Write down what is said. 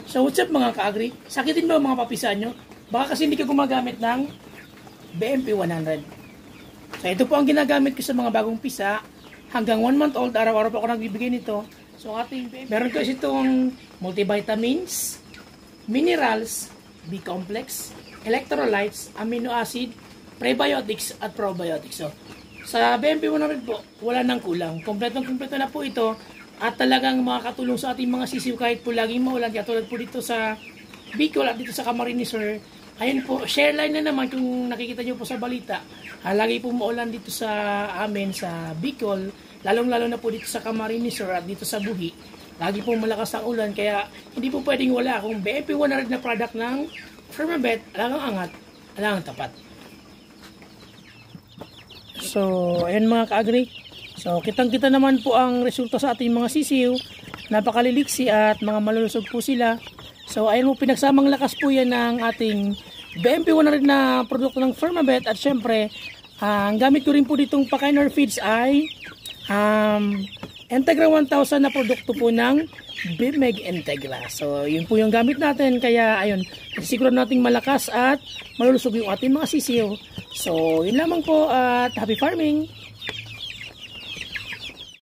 So what's up mga ka-agri? Sakitin mo mga papisan nyo? Baka kasi hindi ka gumagamit ng BMP 100. So ito po ang ginagamit ko sa mga bagong pisa. Hanggang 1 month old, araw-araw po ako nagbibigay nito. So ating BMP, meron kasi itong multivitamins, minerals, B-complex, electrolytes, amino acid, prebiotics at probiotics. So sa BMP 100 po, wala nang kulang. Kompletong-kompleto na po ito. At talagang makakatulong sa ating mga sisiw kahit po laging maulan. Katulad po dito sa Bicol at dito sa Camarines Sur. Ayun po, share line na naman kung nakikita nyo po sa balita. Lagi po maulan dito sa amin sa Bicol. Lalong-lalo na po dito sa Camarines Sur at dito sa Buhi. Lagi po malakas ang ulan. Kaya hindi po pwedeng wala. Kung BMP 100 na product ng Firmabet, alangang angat, alangang tapat. So, ayun mga ka-agri. So, kitang-kita naman po ang resulta sa ating mga sisiw. Napakaliliksi at mga malulusog po sila. So, ayun po, pinagsamang lakas po yan ng ating BMP 100 na produkto ng Firmabet. At syempre, ang gamit ko rin po ditong Pakainor Feeds ay Integra 1000 na produkto po ng Bimeg Integra. So, yun po yung gamit natin. Kaya, ayun, siguro nating malakas at malulusog yung ating mga sisiw. So, yun lamang po at happy farming!